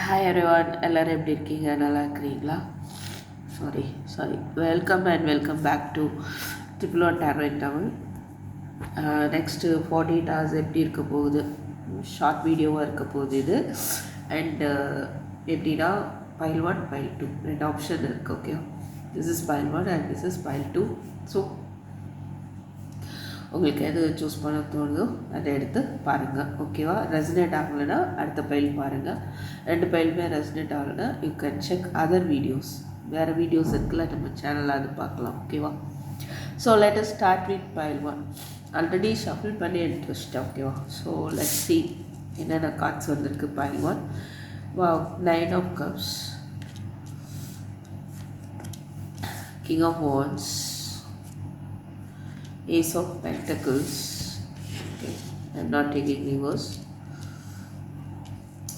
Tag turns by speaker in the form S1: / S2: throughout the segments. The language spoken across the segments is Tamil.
S1: ஹாய் எவ்ரிவான், எல்லோரும் எப்படி இருக்கீங்க? நல்லா இருக்கிறீங்களா? Sorry welcome back to triple one tarot in Tamil. Next 48 hours எப்படி இருக்க போகுது, ஷார்ட் வீடியோவாக இருக்க போகுது இது. அண்டு எப்படின்னா பைல் 1 பைல் 2 ரெண்டு ஆப்ஷன் இருக்குது. Okay, this is file 1 and this is file 2. So உங்களுக்கு எது சூஸ் பண்ண தோணுதோ அதை எடுத்து பாருங்கள். ஓகேவா? ரெசனேட் ஆகலைன்னா அடுத்த பைல் பாருங்கள். ரெண்டு பைலுமே ரெசனேட் ஆகலைன்னா you can check other videos. வேறு வீடியோஸ் இருக்குல்ல நம்ம சேனலில் அது பார்க்கலாம். ஓகேவா? So let us start with file 1. Already shuffle பண்ணி எடுத்து வச்சிட்டேன். ஓகேவா? ஸோ லெட்ஸ் சி என்னென்ன கார்ட்ஸ் வந்திருக்கு. File 1, wow, 9 of cups, King of Wands, Ace of Pentacles. Okay, I'm not taking reverse.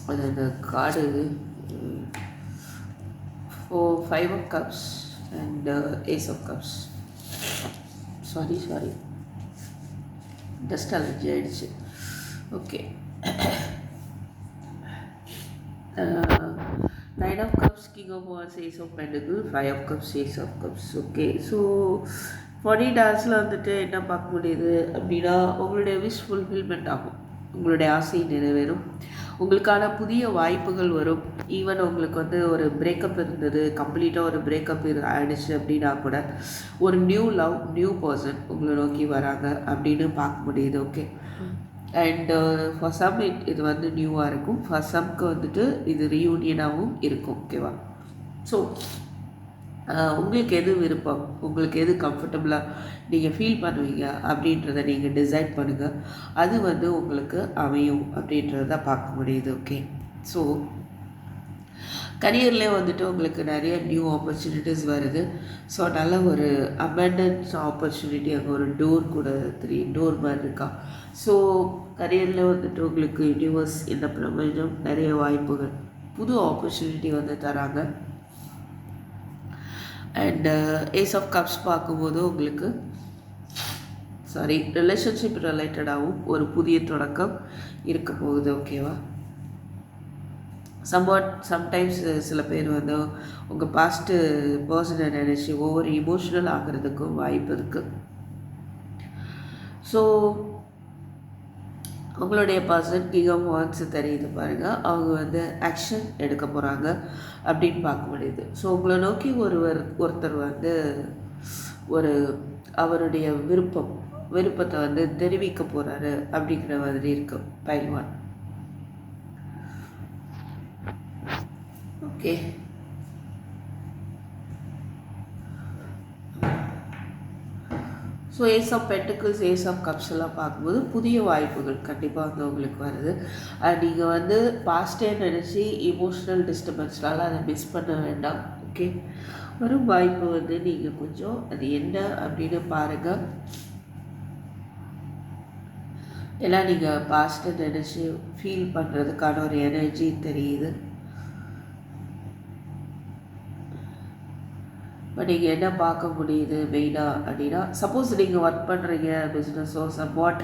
S1: And then the card for 5 of Cups and Ace of Cups. Sorry, dust allergy ஆயிடுச்சு. Okay. 9 of Cups, King of Wands, Ace of Pentacles, 5 of Cups, Ace of Cups. Okay, so 48 hours வந்துட்டு என்ன பார்க்க முடியுது அப்படின்னா, உங்களுடைய விஷ் ஃபுல்ஃபில்மெண்ட் ஆகும். உங்களுடைய ஆசை நிறைவேறும். உங்களுக்கான புதிய வாய்ப்புகள் வரும். ஈவன் உங்களுக்கு வந்து ஒரு பிரேக்கப் இருந்தது, கம்ப்ளீட்டாக ஒரு பிரேக்கப் ஆகிடுச்சு அப்படின்னா கூட ஒரு நியூ லவ், நியூ பர்சன் உங்களை நோக்கி வராங்க அப்படின்னு பார்க்க முடியுது. ஓகே, அண்டு ஃபார் சம் இது வந்து நியூவாக இருக்கும், ஃபார் சம்க்கு வந்துட்டு இது ரீயூனியனாகவும் இருக்கும். ஓகேவா? ஸோ உங்களுக்கு எது விருப்பம், உங்களுக்கு எது கம்ஃபர்டபுளாக நீங்கள் ஃபீல் பண்ணுவீங்க அப்படின்றத நீங்கள் டிசைட் பண்ணுங்கள். அது வந்து உங்களுக்கு அமையும் அப்படின்றத பார்க்க முடியுது. ஓகே, ஸோ கரியர்லேயே வந்துட்டு உங்களுக்கு நிறைய நியூ ஆப்பர்ச்சுனிட்டிஸ் வருது. ஸோ நல்ல ஒரு அபண்டன்ஸ் ஆப்பர்ச்சுனிட்டி, அங்கே ஒரு டோர் கூட 3 டோர் மாதிரி இருக்கா. ஸோ கரியரில் வந்துட்டு உங்களுக்கு யூனிவர்ஸ், இந்த பிரபஞ்சம் நிறைய வாய்ப்புகள், புது ஆப்பர்ச்சுனிட்டி வந்து தராங்க. அண்ட் ஏஸ் ஆஃப் கப்ஸ் பார்க்கும்போது உங்களுக்கு ரிலேஷன்ஷிப் ரிலேட்டடாகவும் ஒரு புதிய தொடக்கம் இருக்க போகுது. ஓகேவா? சம்டைம்ஸ் சில பேர் வந்து உங்கள் பாஸ்ட்டு பர்சனை நினச்சி ஒவ்வொரு இமோஷனல் ஆகிறதுக்கும் வாய்ப்பு இருக்குது. ஸோ உங்களுடைய பர்சன் கிங் ஆஃப் வாண்ட்ஸ் தெரியுது பாருங்கள், அவங்க வந்து ஆக்ஷன் எடுக்க போகிறாங்க அப்படின்னு பார்க்க முடியுது. ஸோ உங்களை நோக்கி ஒருத்தர் வந்து அவருடைய விருப்பத்தை வந்து தெரிவிக்க போகிறாரு அப்படிங்கிற மாதிரி இருக்கு பைல் 1. Okay, so ace of pentacles, ace of cups எல்லாம் பார்க்கும்போது புதிய வாய்ப்புகள் கண்டிப்பாக வந்து உங்களுக்கு வருது. நீங்கள் வந்து பாஸ்டே நினச்சி இமோஷ்னல் டிஸ்டர்பன்ஸ்னால அதை மிஸ் பண்ண வேண்டாம். ஓகே, வரும் வாய்ப்பு வந்து நீங்கள் கொஞ்சம் அது என்ன அப்படின்னு பாருங்கள். ஏன்னா நீங்கள் பாஸ்ட்டை நினச்சி ஃபீல் பண்ணுறதுக்கான ஒரு எனர்ஜி தெரியுது. பட் நீங்கள் என்ன பார்க்க முடியுது மெயினாக அப்படின்னா, சப்போஸ் நீங்கள் ஒர்க் பண்ணுறீங்க பிஸ்னஸோ சம்வாட்,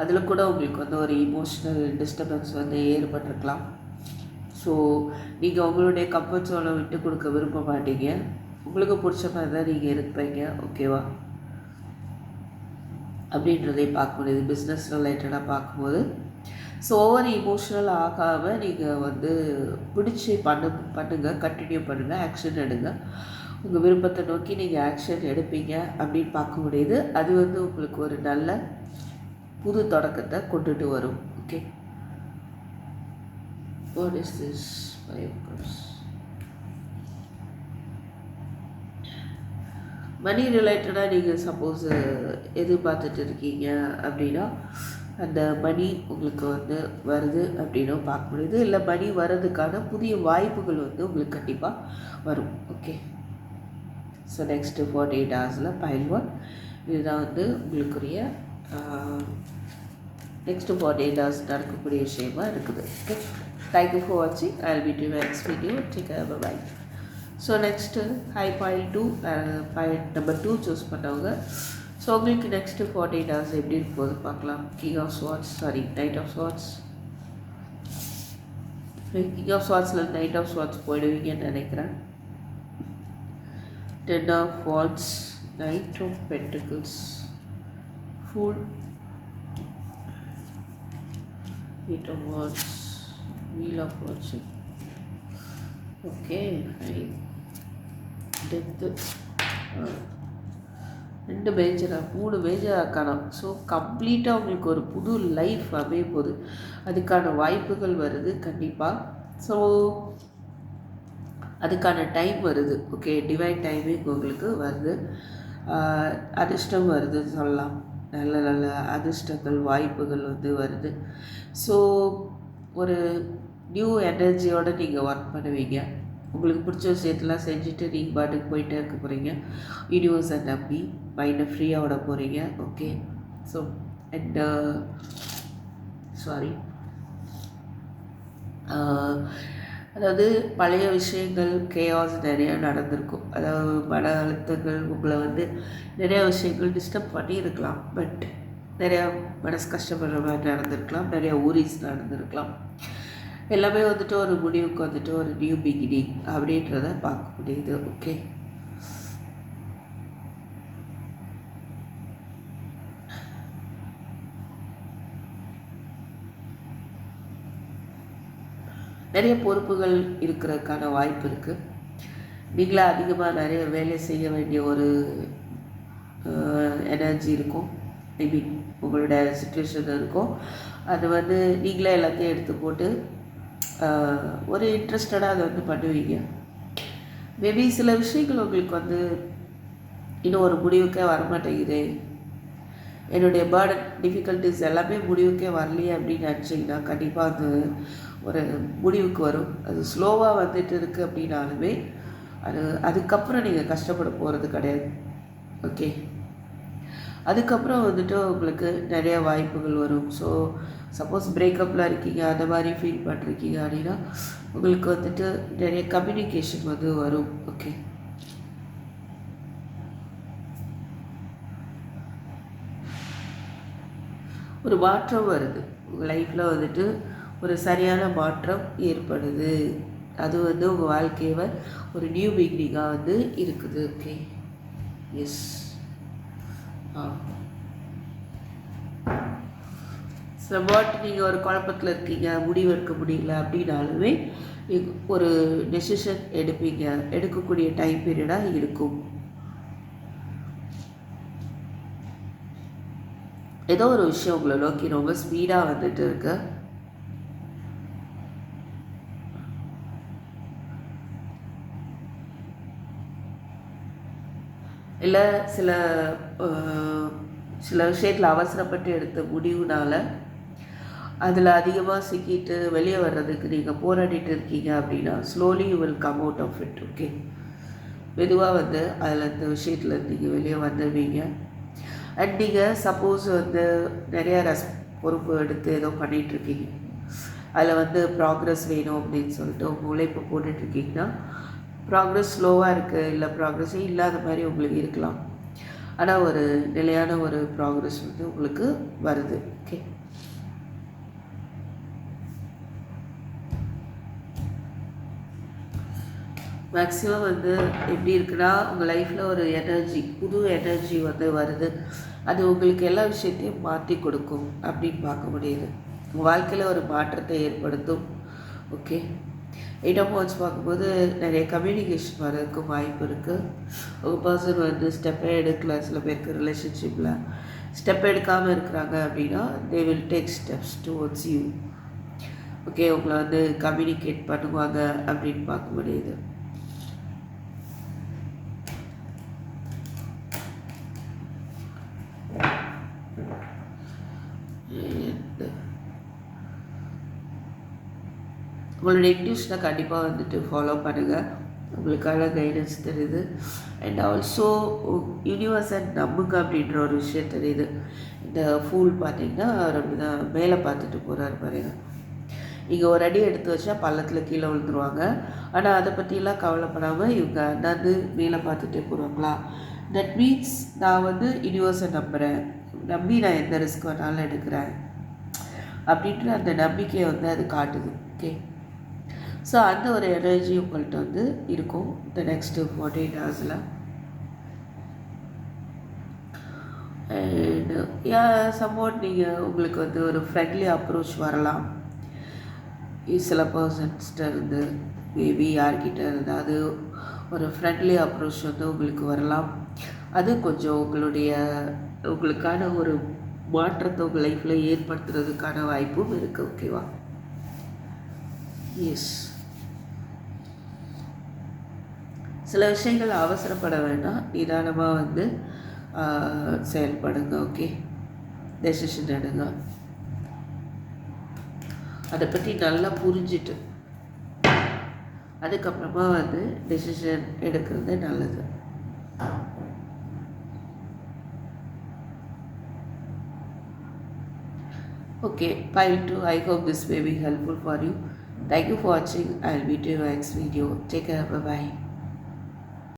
S1: அதில் கூட உங்களுக்கு வந்து ஒரு இமோஷ்னல் டிஸ்டர்பன்ஸ் வந்து ஏற்பட்டிருக்கலாம். ஸோ நீங்கள் உங்களுடைய கம்ஃபர்ட் ஜோனை விட்டு கொடுக்க விரும்ப மாட்டீங்க. உங்களுக்கு பிடிச்ச மாதிரி தான் நீங்கள் இருப்பீங்க. ஓகேவா? அப்படின்றதை பார்க்க முடியுது பிஸ்னஸ் ரிலேட்டடாக பார்க்கும்போது. ஸோ ஓவர் இமோஷ்னல் ஆகாமல் நீங்கள் வந்து பிடிச்சி பண்ணுங்கள், கண்டினியூ பண்ணுங்கள், ஆக்ஷன் எடுங்க. உங்கள் விருப்பத்தை நோக்கி நீங்கள் ஆக்ஷன் எடுப்பீங்க அப்படின்னு பார்க்க முடியுது. அது வந்து உங்களுக்கு ஒரு நல்ல புது தொடக்கத்தை கொண்டுட்டு வரும். Okay, what is this 5 cups? மணி ரிலேட்டடாக நீங்கள் சப்போஸ் எதிர்பார்த்துட்டு இருக்கீங்க அப்படின்னா அந்த மணி உங்களுக்கு வந்து வருது அப்படின்னும் பார்க்க முடியுது. இல்லை மணி வர்றதுக்கான புதிய வாய்ப்புகள் வந்து உங்களுக்கு கண்டிப்பாக வரும். Okay, so next 48 hours file 1 இதுதான் வந்து உங்களுக்குரிய நெக்ஸ்ட்டு 48 hours நடக்கக்கூடிய விஷயமா இருக்குது. ஓகே, தேங்க்யூ ஃபார் வாட்சிங். I will meet you next video. Take care, bye. So next pile 2 pile number 2 choose பண்ணவங்க. ஸோ உங்களுக்கு நெக்ஸ்ட்டு 48 hours எப்படி இருக்கும்போது பார்க்கலாம். King of swords, knight of swords, king of ஸ்வாட்ஸில் நைட் ஆஃப் ஸ்வாட்ஸ் போயிடுவீங்கன்னு நினைக்கிறேன். 10 of wands, knight of pentacles, fool, 8 of wands, wheel of wands. Okay, death, 2 மேஜரா 3 மேஜர் ஆக்கானம். ஸோ கம்ப்ளீட்டாக உங்களுக்கு ஒரு புது லைஃப் அமைய போகுது. அதுக்கான வாய்ப்புகள் வருது கண்டிப்பாக. ஸோ அதுக்கான டைம் வருது. ஓகே, டிவைன் டைமிங் உங்களுக்கு வருது. அதிர்ஷ்டம் வருதுன்னு சொல்லலாம். நல்ல நல்ல அதிர்ஷ்டங்கள் வாய்ப்புகள் வருது. ஸோ ஒரு நியூ எனர்ஜியோடு நீங்கள் ஒர்க் பண்ணுவீங்க. உங்களுக்கு பிடிச்ச விஷயத்தெல்லாம் செஞ்சுட்டு நீங்கள் பாட்டுக்கு போயிட்டே இருக்க போகிறீங்க. யூனிவர்ஸை நம்பி மைண்டை ஃப்ரீயாக விட போகிறீங்க. ஓகே, ஸோ அண்ட் அதாவது பழைய விஷயங்கள் கேஆஸ் நிறையா நடந்திருக்கும். அதாவது மன அழுத்தங்கள் உங்களை நிறையா விஷயங்கள் டிஸ்டர்ப் பண்ணியிருக்கலாம். பட் நிறையா மனசு கஷ்டப்படுற மாதிரி நடந்திருக்கலாம். நிறையா ஊரிஸ் நடந்திருக்கலாம். எல்லாமே ஒரு முடிவுக்கு ஒரு நியூ பிகினிங் அப்படின்றத பார்க்க முடியுது. ஓகே, நிறைய பொறுப்புகள் இருக்கிறதுக்கான வாய்ப்பு இருக்குது. நீங்களே அதிகமாக நிறைய வேலை செய்ய வேண்டிய ஒரு எனர்ஜி இருக்கும். மேபி உங்களோட சுச்சுவேஷன் இருக்கும். அது நீங்களே எல்லாத்தையும் எடுத்து போட்டு ஒரு இன்ட்ரெஸ்டடாக அதை பண்ணுவீங்க. மேபி சில விஷயங்கள் உங்களுக்கு இன்னும் ஒரு முடிவுக்கே வரமாட்டேங்குது, என்னுடைய பேர்டன் டிஃபிகல்ட்டிஸ் எல்லாமே முடிவுக்கே வரலையே அப்படின்னு நினச்சிங்கன்னா கண்டிப்பாக அது ஒரு முடிவுக்கு வரும். அது ஸ்லோவாக வந்துட்டு இருக்குது அப்படின்னாலுமே அதுக்கப்புறம் நீங்கள் கஷ்டப்பட போகிறது கிடையாது. ஓகே, அதுக்கப்புறம் உங்களுக்கு நிறைய வாய்ப்புகள் வரும். ஸோ சப்போஸ் பிரேக்கப்பில் இருக்கீங்க, அந்த மாதிரி ஃபீல் பண்ணிருக்கீங்க அப்படின்னா உங்களுக்கு நிறைய கம்யூனிகேஷன் வரும். ஓகே, ஒரு மாற்றம் வருது உங்கள் லைஃப்பில் ஒரு சரியான மாற்றம் ஏற்படுது. அது உங்கள் வாழ்க்கையை ஒரு நியூ பிகினிங்காக இருக்குது. Okay, S. சம்வாட் நீங்கள் ஒரு குழப்பத்தில் இருக்கீங்க, முடிவு எடுக்க முடியல அப்படின்னாலுமே ஒரு டெசிஷன் எடுப்பீங்க. எடுக்கக்கூடிய டைம் பீரியடாக இருக்கும். ஏதோ ஒரு விஷயம் உங்களை நோக்கி ரொம்ப ஸ்பீடாக இருக்கு. இல்லை சில விஷயத்தில் அவசரப்பட்டு எடுத்த முடிவுனால் அதில் அதிகமாக சிக்கிட்டு வெளியே வர்றதுக்கு நீங்கள் போராடிட்டு இருக்கீங்க அப்படின்னா slowly you will come out of it. Okay, மெதுவாக அதில் இந்த விஷயத்தில் நீங்கள் வெளியே வந்துடுவீங்க. அண்ட் நீங்கள் சப்போஸ் நிறையா பொறுப்பு எடுத்து ஏதோ பண்ணிகிட்ருக்கீங்க, அதில் ப்ராக்ரஸ் வேணும் அப்படின்னு சொல்லிட்டு உங்கள் உழைப்பு போட்டுட்ருக்கீங்கன்னா ப்ராக்ரஸ் ஸ்லோவாக இருக்குது, இல்லை ப்ராக்ரஸே இல்லாத மாதிரி உங்களுக்கு இருக்கலாம். ஆனால் ஒரு நிலையான ஒரு ப்ராக்ரஸ் உங்களுக்கு வருது. ஓகே, மேக்ஸிமம் எப்படி இருக்குன்னா உங்கள் லைஃப்பில் ஒரு எனர்ஜி, புது எனர்ஜி வருது. அது உங்களுக்கு எல்லா விஷயத்தையும் மாற்றி கொடுக்கும் அப்படின்னு பார்க்க முடியுது. உங்கள் வாழ்க்கையில் ஒரு மாற்றத்தை ஏற்படுத்தும். ஓகே, 8 ஆஃப் வாட்ஸ் பார்க்கும்போது நிறைய கம்யூனிகேஷன் வரதுக்கும் வாய்ப்பு இருக்குது. உங்கள் பர்சன் ஸ்டெப்பே எடுக்கல, சில பேருக்கு ரிலேஷன்ஷிப்பில் ஸ்டெப் எடுக்காமல் இருக்கிறாங்க அப்படின்னா they will take steps towards you. Okay, உங்களை கம்யூனிகேட் பண்ணுவாங்க அப்படின்னு பார்க்க முடியுது. உங்களுடைய இன்ட்யூஷனை கண்டிப்பாக ஃபாலோ பண்ணுங்கள். உங்களுக்கான கைடன்ஸ் தெரியுது. அண்ட் ஆல்சோ யூனிவர்ஸை நம்புங்க அப்படின்ற ஒரு விஷயம் தெரியுது. இந்த ஃபூல் பார்த்தீங்கன்னா ரொம்ப தான் மேலே பார்த்துட்டு போகிறாரு பாருங்க. நீங்கள் ஒரு அடி எடுத்து வச்சா பள்ளத்தில் கீழே விழுந்துருவாங்க. ஆனால் அதை பற்றிலாம் கவலைப்படாமல் இவங்க அண்ணாந்து மேலே பார்த்துட்டே போகிறாங்களா. தட் மீன்ஸ் நான் யூனிவர்ஸை நம்புகிறேன், நம்பி நான் எந்த ரிஸ்க் வேணாலும் எடுக்கிறேன் அப்படின்ற அந்த நம்பிக்கையை அது காட்டுது. ஓகே, ஸோ அந்த ஒரு எனர்ஜி உங்கள்கிட்ட வந்து இருக்கும் இந்த நெக்ஸ்ட்டு 48 ஹவர்ஸில். அண்ட் சப்போர்ட் நீங்கள் உங்களுக்கு வந்து ஒரு ஃப்ரெண்ட்லி அப்ரோச் வரலாம் சில பர்சன்ஸ்கிட்ட இருந்து, மேபி யார்கிட்ட இருந்தால் ஒரு ஃப்ரெண்ட்லி அப்ரோச் வந்து உங்களுக்கு வரலாம். அது கொஞ்சம் உங்களுக்கான ஒரு மாற்றத்தை உங்கள் லைஃப்பில் ஏற்படுத்துறதுக்கான வாய்ப்பும் இருக்குது. ஓகேவா? எஸ், சில விஷயங்கள் அவசரப்பட வேண்டாம், நிதானமாக வந்து செயல்படுங்க. ஓகே, டெசிஷன் எடுங்க. அதை பற்றி நல்லா புரிஞ்சுட்டு அதுக்கப்புறமா வந்து டெசிஷன் எடுக்கிறது நல்லது. Okay, fine too. I hope this may be helpful for you. Thank you for watching. I'll meet you in the next video. Take care. Bye bye.